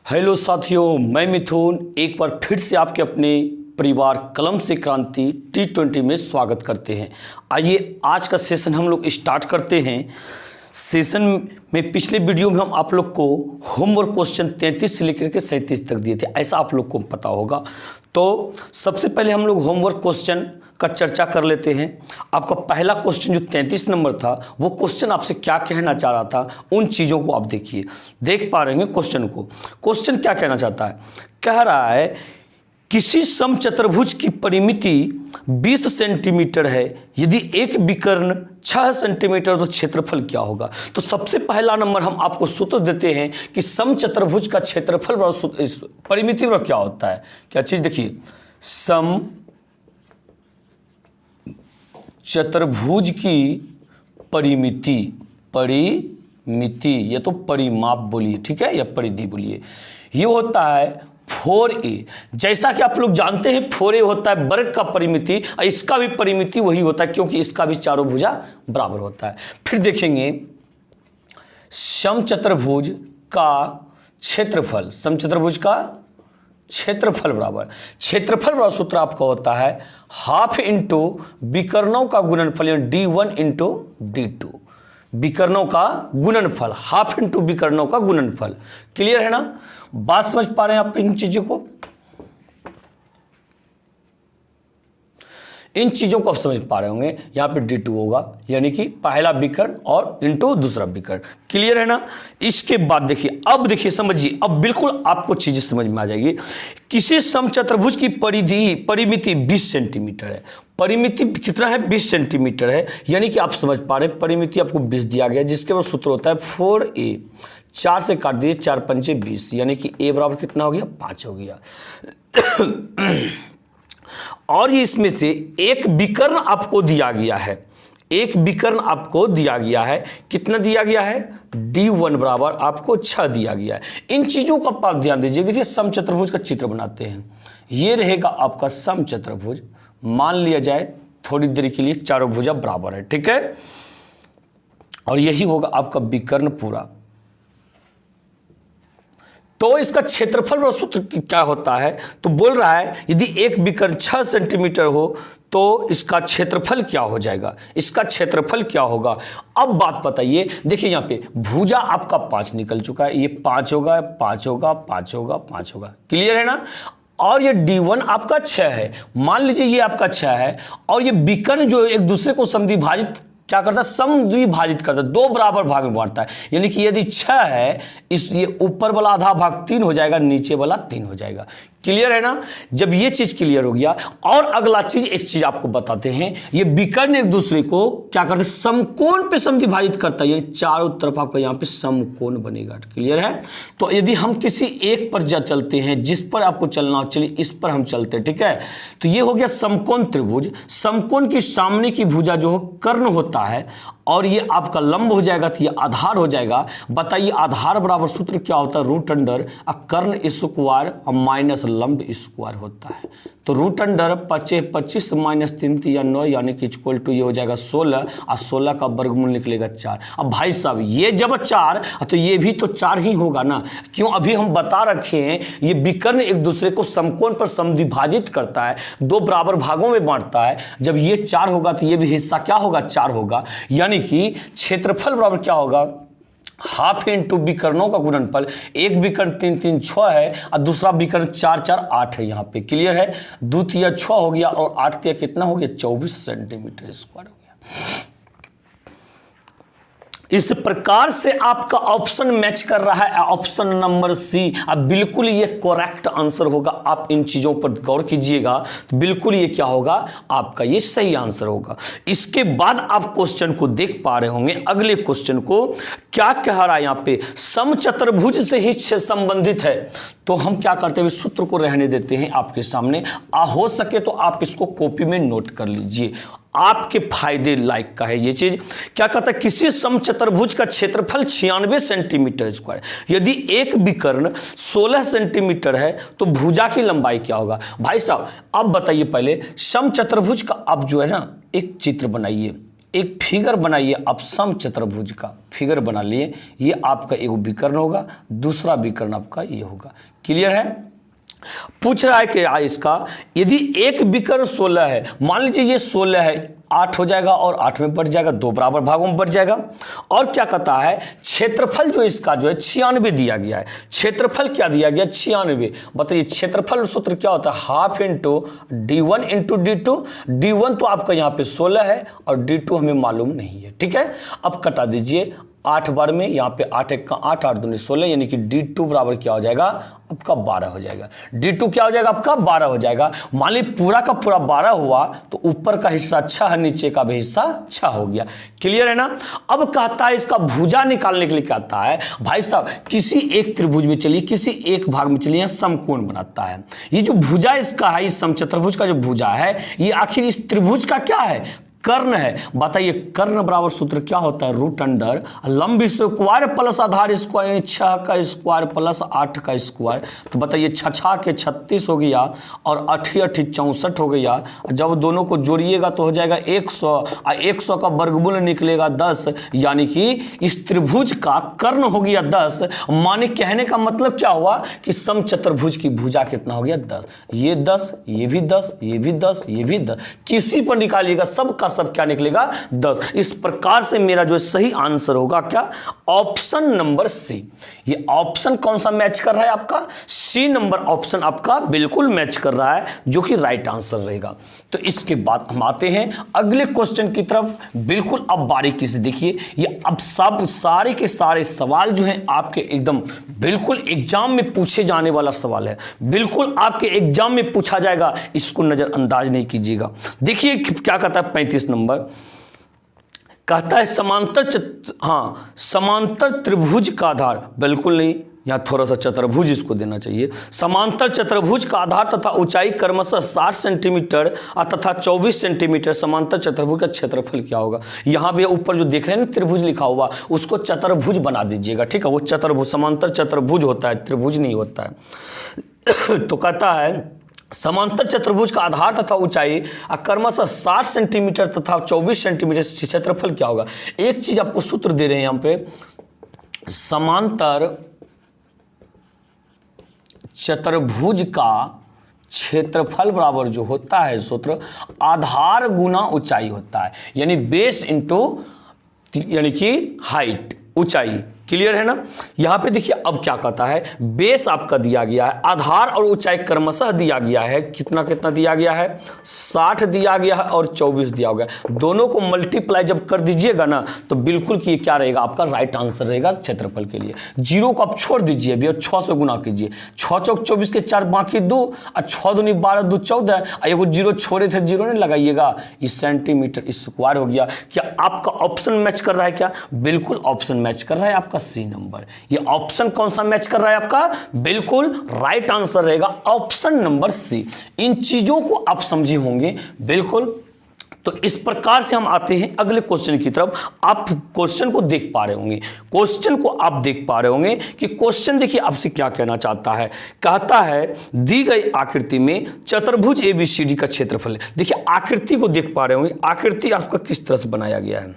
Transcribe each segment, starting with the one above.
Hello साथियों, मैं मिथुन एक बार फिर से आपके अपने परिवार कलम से क्रांति T20 में स्वागत करते हैं। आइए आज का सेशन हम लोग स्टार्ट करते हैं। सेशन में पिछले वीडियो में हम आप लोग को होमवर्क क्वेश्चन 33 से लेकर के 37 तक दिए थे, ऐसा आप लोग को पता होगा। तो सबसे पहले हम लोग होमवर्क क्वेश्चन का चर्चा कर लेते हैं। आपका पहला क्वेश्चन जो 33 नंबर था, वो क्वेश्चन आपसे क्या कहना चाह रहा था, उन चीज़ों को आप देखिए, देख पा रहे हैं क्वेश्चन को। क्वेश्चन क्या कहना चाहता है, कह रहा है किसी समचतुर्भुज की परिमिति 20 सेंटीमीटर है, यदि एक विकर्ण 6 सेंटीमीटर तो क्षेत्रफल क्या होगा। तो सबसे पहला नंबर हम आपको सूत्र देते हैं कि समचतुर्भुज का क्षेत्रफल परिमिति क्या होता है। क्या चीज़ देखिए, सम चतुर्भुज की परिमिति या तो परिमाप बोलिए, ठीक है, या परिधि बोलिए, ये होता है 4a। जैसा कि आप लोग जानते हैं 4a होता है वर्ग का परिमिति, और इसका भी परिमिति वही होता है क्योंकि इसका भी चारों भुजा बराबर होता है। फिर देखेंगे समचतुर्भुज का क्षेत्रफल, समचतुर्भुज का क्षेत्रफल बराबर सूत्र आपका होता है हाफ इंटू विकर्णों का गुणनफल, यानी d1 इंटू d2। विकर्णों का गुणनफल, हाफ इंटू विकर्णों का गुणनफल। क्लियर है ना, बात समझ पा रहे हैं आप इन चीजों को, इन चीजों को आप समझ पा रहे होंगे। यहाँ पे d2 होगा, यानी कि पहला विकर्ण और इंटू दूसरा विकर्ण। क्लियर है ना। इसके बाद देखिए, अब देखिए समझिए, अब बिल्कुल आपको चीजें समझ में आ जाएगी। किसी समचतुर्भुज की परिमिति 20 सेंटीमीटर है। परिमिति कितना है, 20 सेंटीमीटर है, यानी कि आप समझ पा रहे हैं परिमिति आपको 20 दिया गया, जिसके बाद सूत्र होता है 4a। 4 से काट दिए, 4 पंचे 20, यानी कि a बराबर कितना हो गया, 5 हो गया। और ये इसमें से एक विकर्ण आपको दिया गया है, एक विकर्ण आपको दिया गया है, कितना दिया गया है, d1 बराबर आपको 6 दिया गया है। इन चीजों का आप ध्यान दीजिए। देखिए समचतुर्भुज का चित्र बनाते हैं, ये रहेगा आपका समचतुर्भुज। मान लिया जाए थोड़ी देर के लिए चारों भुजा बराबर है, ठीक है, और यही होगा आपका विकर्ण पूरा। तो इसका क्षेत्रफल सूत्र क्या होता है, तो बोल रहा है यदि एक विकर्ण 6 सेंटीमीटर हो तो इसका क्षेत्रफल क्या हो जाएगा, इसका क्षेत्रफल क्या होगा। अब बात बताइए, देखिए यहाँ पे भुजा आपका 5 निकल चुका है, ये 5 होगा, 5 होगा, 5 होगा, 5 होगा। क्लियर है ना। और ये d1 आपका 6 है, मान लीजिए ये आपका 6 है, और ये विकर्ण जो एक दूसरे को समद्विभाजित क्या करता है, समद्विभाजित करता है, 2 बराबर भाग में बांटता है। यानी कि यदि 6 है, इस ये ऊपर वाला आधा भाग 3 हो जाएगा, नीचे वाला 3 हो जाएगा। क्लियर है ना। जब ये चीज क्लियर हो गया, और अगला चीज, एक चीज आपको बताते हैं, ये विकर्ण एक दूसरे को क्या करते हैं, समकोण पे समद्विभाजित करता है, यानी चारों तरफ आपका यहाँ पे समकोण बनेगा। क्लियर है। तो यदि हम किसी एक पर चलते हैं, जिस पर आपको चलना हो, चलिए इस पर हम चलते हैं, ठीक है। तो ये हो गया समकोण त्रिभुज। समकोण के सामने की भुजा जो कर्ण होता है, और ये आपका लंब हो जाएगा, तो ये आधार हो जाएगा। बताइए आधार बराबर सूत्र क्या होता है, रूट अंडर कर्ण स्क्वायर माइनस लंब स्क्वायर होता है। तो रूट अंडर 25 माइनस 3 या 9, यानी कि इक्वल टू ये हो जाएगा 16, और 16 का वर्गमूल निकलेगा 4। अब भाई साहब ये जब 4, तो ये भी तो 4 ही होगा ना, क्यों, अभी हम बता रखे हैं ये विकर्ण एक दूसरे को समकोण पर समद्विभाजित करता है, 2 बराबर भागों में बांटता है। जब ये 4 होगा तो ये भी हिस्सा क्या होगा, 4 होगा। यानी कि क्षेत्रफल बराबर क्या होगा, हाफ इंटू विकर्णों का गुणनफल। एक विकर्ण 3 3 6 है, और दूसरा विकर्ण 4 4 8 है। यहाँ पे क्लियर है, 2 3 6 हो गया, और 8 3 कितना हो गया, 24 सेंटीमीटर स्क्वायर हो गया। इस प्रकार से आपका ऑप्शन मैच कर रहा है, ऑप्शन नंबर सी। अब बिल्कुल ये करेक्ट आंसर होगा। आप इन चीजों पर गौर कीजिएगा, तो बिल्कुल ये क्या होगा, आपका ये सही आंसर होगा। इसके बाद आप क्वेश्चन को देख पा रहे होंगे, अगले क्वेश्चन को क्या कह रहा है यहाँ पे, समचतुर्भुज से ही संबंधित है। तो हम क्या करते हैं, सूत्र को रहने देते हैं आपके सामने, हो सके तो आप इसको कॉपी में नोट कर लीजिए, आपके फायदे लायक का है ये चीज। क्या कहता है, किसी समचतुर्भुज का क्षेत्रफल 96 सेंटीमीटर स्क्वायर, यदि एक विकर्ण 16 सेंटीमीटर है तो भुजा की लंबाई क्या होगा। भाई साहब अब बताइए, पहले समचतुर्भुज का आप जो है ना एक चित्र बनाइए, एक फिगर बनाइए आप सम चतुर्भुज का फिगर बना लिए। ये आपका एक विकर्ण होगा, दूसरा विकर्ण आपका ये होगा। क्लियर है? पूछ रहा है कि इसका यदि एक विकर्ण 16 है, मान लीजिए ये 16 है, 8 हो जाएगा और 8 में बढ़ जाएगा, 2 बराबर भागों में बढ़ जाएगा। और क्या कहता है, क्षेत्रफल जो इसका जो है 96 दिया गया है। क्षेत्रफल क्या दिया गया? 96। बताइए क्षेत्रफल सूत्र क्या होता है? Half into d1 into d2। d1 तो आपका यहाँ पे 16 है और d2 हमें मालूम नहीं है। ठीक है, अब कटा दीजिए 8 बार में, यहाँ पे 8 एक का 8, 8 दूनी 16, यानी कि d2 बराबर क्या हो जाएगा आपका 12 हो जाएगा। d2 क्या हो जाएगा आपका 12 हो जाएगा। मान ली पूरा का पूरा 12 हुआ तो ऊपर का हिस्सा 6 है, नीचे का भी हिस्सा 6 हो गया। क्लियर है ना? अब कहता है इसका भुजा निकालने के लिए कहता है भाई साहब किसी एक त्रिभुज में चलिए, किसी एक भाग में चलिए, समकोण बनाता है। ये जो भुजा इसका है, इस समचतुर्भुज का जो भुजा है, ये आखिर इस त्रिभुज का क्या है? कर्ण है। बताइए कर्ण बराबर सूत्र क्या होता है? रूट अंडर लंब स्क्वायर प्लस आधार स्क्वायर, यानी 6 का स्क्वायर प्लस 8 का स्क्वायर। तो बताइए 6 के 36 हो गया और 8 8 64 हो गया। जब दोनों को जोड़िएगा तो हो जाएगा 100 और 100 का वर्गमूल निकलेगा 10, यानी कि इस त्रिभुज का कर्ण हो गया 10। माने कहने का मतलब क्या हुआ कि समचतुर्भुज की भुजा कितना हो गया? 10। ये 10, ये भी 10, ये भी 10, ये भी 10, किसी पर निकालिएगा सबका सब क्या निकलेगा? 10। इस प्रकार से मेरा जो सही आंसर होगा क्या? Option number C. ये ऑप्शन कौन सा मैच कर रहा है आपका? सी नंबर ऑप्शन आपका बिल्कुल मैच कर रहा है, जो कि राइट आंसर रहेगा। तो इसके बाद हम आते हैं अगले क्वेश्चन की तरफ। बिल्कुल अब बारीकी से देखिए, ये अब सब सारे के सारे सवाल जो हैं आपके एकदम बिल्कुल एग्जाम में पूछे जाने वाला सवाल है, बिल्कुल आपके एग्जाम में पूछा जाएगा, इसको नजरअंदाज नहीं कीजिएगा। देखिए क्या कहता है 35 नंबर, कहता है समांतर त्रिभुज का आधार, बिल्कुल नहीं, यहाँ थोड़ा सा चतुर्भुज इसको देना चाहिए। समांतर चतुर्भुज का आधार तथा ऊंचाई क्रमशः 60 सेंटीमीटर तथा 24 सेंटीमीटर। समांतर चतुर्भुज का क्षेत्रफल क्या होगा? यहाँ भी ऊपर जो देख रहे हैं ना त्रिभुज लिखा हुआ, उसको चतुर्भुज बना दीजिएगा। ठीक है, वो चतुर्भुज, समांतर चतुर्भुज होता है, त्रिभुज नहीं होता है। तो कहता है समांतर चतुर्भुज का आधार तथा ऊंचाई क्रमशः 60 सेंटीमीटर तथा 24 सेंटीमीटर। क्षेत्रफल क्या होगा? एक चीज आपको सूत्र दे रहे हैं यहाँ पे, समांतर चतुर्भुज का क्षेत्रफल बराबर जो होता है सूत्र आधार गुना ऊंचाई होता है, यानी बेस इंटू यानी कि हाइट, ऊंचाई। क्लियर है ना? यहां पे देखिए अब क्या कहता है, बेस आपका दिया गया है, आधार और ऊंचाई क्रमशः दिया गया है। कितना कितना दिया गया है? 60 दिया गया है और 24 दिया गया। दोनों को मल्टीप्लाई जब कर दीजिएगा ना तो बिल्कुल कि क्या रहेगा आपका राइट आंसर रहेगा क्षेत्रफल के लिए। 0 को आप छोड़ दीजिए अभी और 6 से गुना कीजिए। 6 चौक 24 के 4 बाकी 2 और 6 दूनी 12 2 14 और एगो 0 छोड़े थे 0 नहीं लगाइएगा। इस सेंटीमीटर स्क्वायर हो गया। क्या आपका ऑप्शन मैच कर रहा है? क्या बिल्कुल ऑप्शन मैच कर रहा है आपका सी नंबर। ये ऑप्शन कौन सा मैच कर रहा है आपका? बिल्कुल राइट आंसर रहेगा ऑप्शन नंबर सी। इन चीजों को आप समझे होंगे बिल्कुल। तो इस प्रकार से हम आते हैं अगले क्वेश्चन की तरफ। आप क्वेश्चन को देख पा रहे होंगे, क्वेश्चन को आप देख पा रहे होंगे कि क्वेश्चन देखिए आपसे क्या कहना चाहता है। कहता है दी गई आकृति में चतुर्भुज एबीसीडी का क्षेत्रफल है। देखिए आकृति को देख पा रहे होंगे, आकृति आपका किस तरह से बनाया गया है?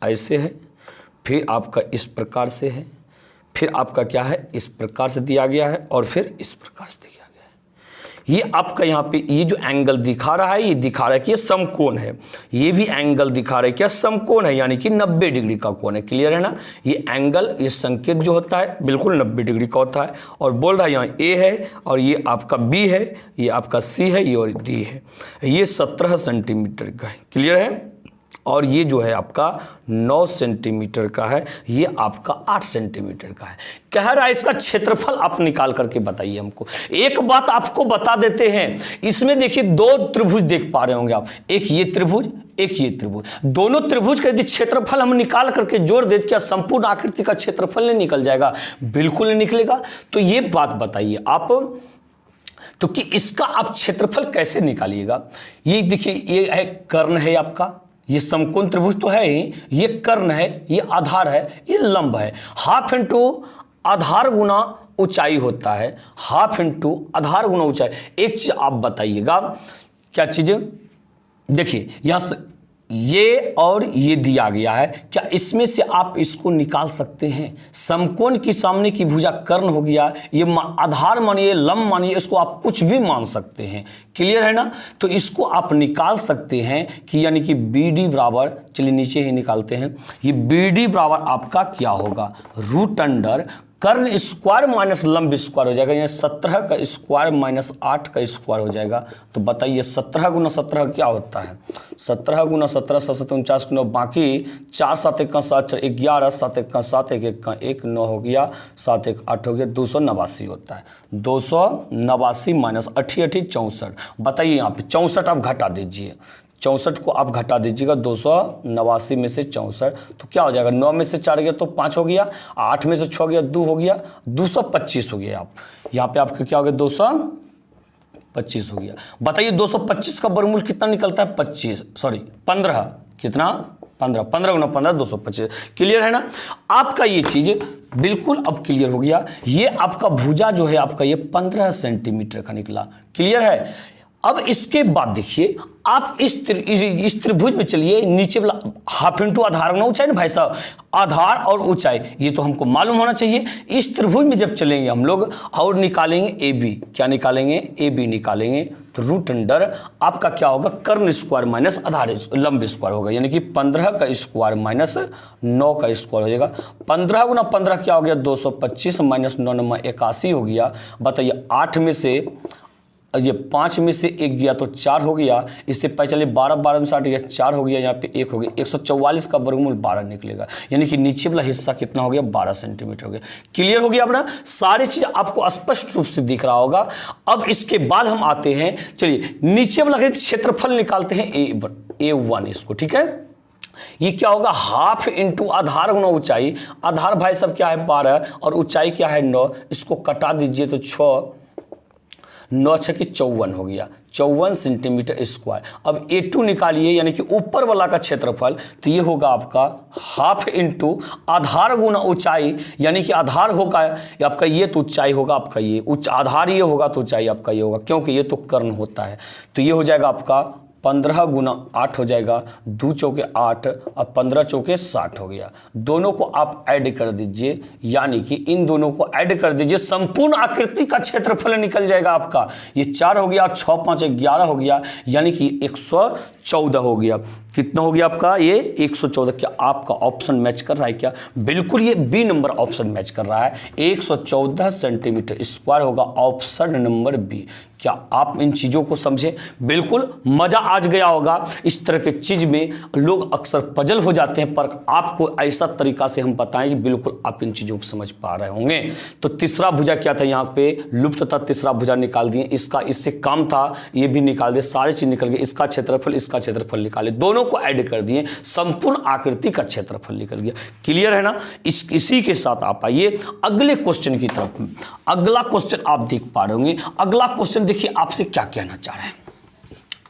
ऐसे है, फिर आपका इस प्रकार से है, फिर आपका क्या है इस प्रकार से दिया गया है और फिर इस प्रकार से दिया गया है। ये आपका यहाँ पे ये जो एंगल दिखा रहा है, ये दिखा रहा है कि ये समकोण है। ये भी एंगल दिखा रहा है क्या? समकोण है, यानी कि 90 डिग्री का कोण है। क्लियर है ना? ये एंगल, ये संकेत जो होता है बिल्कुल 90 डिग्री का होता है। और बोल रहा है यहाँ ए है और ये आपका बी है, ये आपका सी है, ये और डी है। ये 17 सेंटीमीटर का है। क्लियर है? और ये जो है आपका 9 सेंटीमीटर का है, ये आपका 8 सेंटीमीटर का है। कह रहा है इसका क्षेत्रफल आप निकाल करके बताइए हमको। एक बात आपको बता देते हैं, इसमें देखिए 2 त्रिभुज देख पा रहे होंगे आप, एक ये त्रिभुज, एक ये त्रिभुज। दोनों त्रिभुज का यदि क्षेत्रफल हम निकाल करके जोड़ दे, क्या संपूर्ण आकृति का क्षेत्रफल नहीं निकल जाएगा? बिल्कुल नहीं निकलेगा। तो ये बात बताइए आप, तो कि इसका आप क्षेत्रफल कैसे निकालिएगा? ये देखिए ये है कर्ण है आपका, ये समकोण त्रिभुज तो है ही, ये कर्ण है, ये आधार है, ये लंब है। हाफ इंटू आधार गुना ऊंचाई होता है, हाफ इंटू आधार गुना ऊंचाई। एक चीज आप बताइएगा, क्या चीज? देखिए यहां से ये और ये दिया गया है, क्या इसमें से आप इसको निकाल सकते हैं? समकोण की सामने की भुजा कर्ण हो गया, ये आधार मानिए, लंब मानिए, इसको आप कुछ भी मान सकते हैं। क्लियर है ना? तो इसको आप निकाल सकते हैं कि यानी कि BD बराबर, चलिए नीचे ही निकालते हैं, ये BD बराबर आपका क्या होगा, रूट अंडर कर्ण स्क्वायर माइनस लंब स्क्वायर हो जाएगा, यानी 17 का स्क्वायर माइनस 8 का स्क्वायर हो जाएगा। तो बताइए 17 गुना 17 क्या होता है? 17 गुना 17 7 49 9, बाकी 4 7 1 7 11 7 1 7 1 1 1 9 हो गया, 7 1 8 हो गया, 289 होता है। 289 माइनस 8 8 64। बताइए यहाँ पे 64 आप घटा दीजिए, 64 को आप घटा दीजिएगा 289 में से 64, तो क्या हो जाएगा? 9 में से 4 गया तो 5 हो गया, 8 में से 6 गया 2 हो गया, 225 हो गया। आप यहाँ पे आपका क्या हो गया? 225 हो गया। बताइए 225 का वर्गमूल कितना निकलता है? 15। कितना? 15 गुना 15 225। क्लियर है ना? आपका ये चीज बिल्कुल अब क्लियर हो गया। ये आपका भुजा जो है आपका ये 15 सेंटीमीटर का निकला। क्लियर है? अब इसके बाद देखिए आप इस त्रिभुज में चलिए, नीचे वाला हाफ इंटू आधार गुना ऊंचाई ना भाई साहब, आधार और ऊंचाई ये तो हमको मालूम होना चाहिए। इस त्रिभुज में जब चलेंगे हम लोग और निकालेंगे AB, क्या निकालेंगे? AB निकालेंगे, तो रूट अंडर आपका क्या होगा? कर्ण स्क्वायर माइनस आधार लंब स्क्वायर होगा, यानी कि 15 का स्क्वायर माइनस 9 का स्क्वायर हो जाएगा। 15 गुना 15 क्या हो गया? 225 माइनस 9 9 81 हो गया। बताइए 8 में से ये 5 में से 1 गया तो 4 हो गया, इससे पहले चलिए 12 12 में 60 गया 4 हो गया, यहाँ पे 1 हो गया, 144 का वर्गमूल 12 निकलेगा, यानी कि नीचे वाला हिस्सा कितना हो गया? 12 सेंटीमीटर हो गया। क्लियर हो गया अपना? सारी चीज आपको स्पष्ट रूप से दिख रहा होगा। अब इसके बाद हम आते हैं, चलिए नीचे वाला क्षेत्रफल निकालते हैं A1 इसको, ठीक है? ये क्या होगा? हाफ इंटू आधार गुना ऊंचाई, आधार भाई सब क्या है? 12 और ऊंचाई क्या है? 9, इसको कटा दीजिए तो 6 9 6 की 54 हो गया, 54 सेंटीमीटर स्क्वायर। अब A2 निकालिए, यानी कि ऊपर वाला का क्षेत्रफल, तो ये होगा आपका हाफ इंटू आधार गुना ऊंचाई, यानी कि आधार होगा आपका ये, तो ऊंचाई होगा आपका ये, आधार ये होगा तो ऊंचाई आपका ये होगा, क्योंकि ये तो कर्ण होता है। तो ये हो जाएगा आपका 15 गुना 8 हो जाएगा, 2 चौके 8 और 15 चौके 60 हो गया। दोनों को आप ऐड कर दीजिए, यानी कि इन दोनों को ऐड कर दीजिए, संपूर्ण आकृति का क्षेत्रफल निकल जाएगा आपका। ये 4 हो गया, 6 5 11 हो गया, यानी कि 114 हो गया। कितना हो गया आपका? ये 114। क्या आपका ऑप्शन मैच कर रहा है क्या? बिल्कुल, ये B नंबर ऑप्शन मैच कर रहा है। 114 सेंटीमीटर स्क्वायर होगा ऑप्शन नंबर B। क्या आप इन चीज़ों को समझे? बिल्कुल मज़ा आज गया होगा। इस तरह के चीज़ में लोग अक्सर पजल हो जाते हैं, पर आपको ऐसा तरीका से हम बताएं कि बिल्कुल आप इन चीज़ों को समझ पा रहे होंगे। तो तीसरा भुजा क्या था? यहाँ पे लुप्त था, तीसरा भुजा निकाल दिए। इसका इससे कम था, ये भी निकाल दिए, सारी चीज़ निकल गई। इसका क्षेत्रफल निकाले, दोनों को ऐड कर दिए, संपूर्ण आकृति का क्षेत्रफल निकल गया। क्लियर है ना? इसी के साथ आप आइए अगले क्वेश्चन की तरफ। अगला क्वेश्चन आप देख पा रहे होंगे। अगला क्वेश्चन देखिए आपसे क्या कहना चाह रहा है।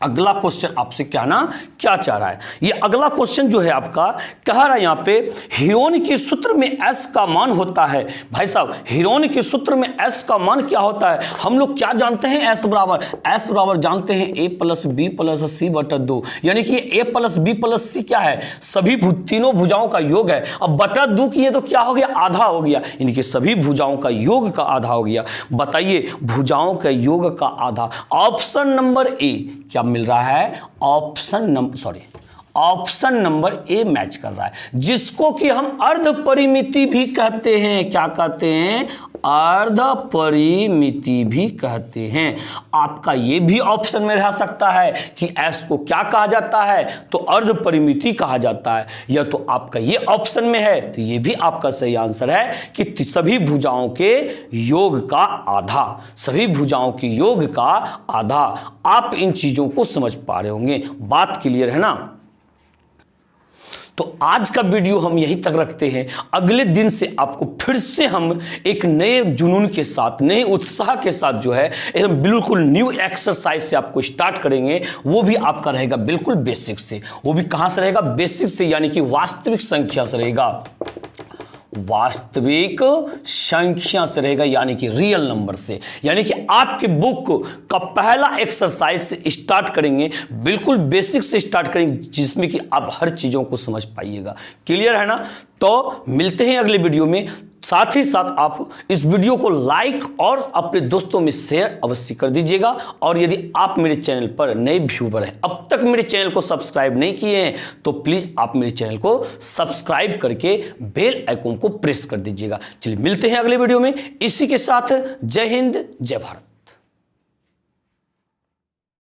अगला क्वेश्चन आपसे क्या चाह रहा है? ये अगला क्वेश्चन जो है आपका कह रहा है यहाँ पे, हीरोन के सूत्र में S का मान होता है। भाई साहब, हीरोन के सूत्र में S का मान क्या होता है? हम लोग क्या जानते हैं? S बराबर जानते हैं A plus B plus C बटा 2, यानी कि A plus B plus C क्या है? सभी तीनों भुजाओं का योग है। अब बटा 2 किए तो क्या हो गया? आधा हो गया, यानी कि सभी भुजाओं का योग का आधा हो गया। बताइए भुजाओं के योग का आधा, ऑप्शन नंबर A क्या मिल रहा है? ऑप्शन नंबर A मैच कर रहा है, जिसको कि हम अर्ध परिमिति भी कहते हैं। क्या कहते हैं? अर्ध परिमिति भी कहते हैं। आपका ये भी ऑप्शन में रह सकता है कि S को क्या कहा जाता है? तो अर्ध परिमिति कहा जाता है। या तो आपका ये ऑप्शन में है, तो ये भी आपका सही आंसर है कि सभी भुजाओं के योग का आधा, सभी भुजाओं के योग का आधा। आप इन चीजों को समझ पा रहे होंगे। बात क्लियर है ना? तो आज का वीडियो हम यहीं तक रखते हैं। अगले दिन से आपको फिर से हम एक नए जुनून के साथ, नए उत्साह के साथ जो है एकदम बिल्कुल न्यू एक्सरसाइज से आपको स्टार्ट करेंगे। वो भी आपका रहेगा बिल्कुल बेसिक से। वो भी कहाँ से रहेगा? बेसिक से, यानी कि वास्तविक संख्या से रहेगा। वास्तविक संख्या से रहेगा, यानी कि रियल नंबर से। यानी कि आपके बुक का पहला एक्सरसाइज स्टार्ट करेंगे, बिल्कुल बेसिक से स्टार्ट करेंगे, जिसमें कि आप हर चीज़ों को समझ पाइएगा। क्लियर है ना? तो मिलते हैं अगले वीडियो में। साथ ही साथ आप इस वीडियो को लाइक और अपने दोस्तों में शेयर अवश्य कर दीजिएगा। और यदि आप मेरे चैनल पर नए व्यूवर हैं, अब तक मेरे चैनल को सब्सक्राइब नहीं किए हैं, तो प्लीज़ आप मेरे चैनल को सब्सक्राइब करके बेल आइकन को प्रेस कर दीजिएगा। चलिए मिलते हैं अगले वीडियो में। इसी के साथ जय हिंद, जय भारत।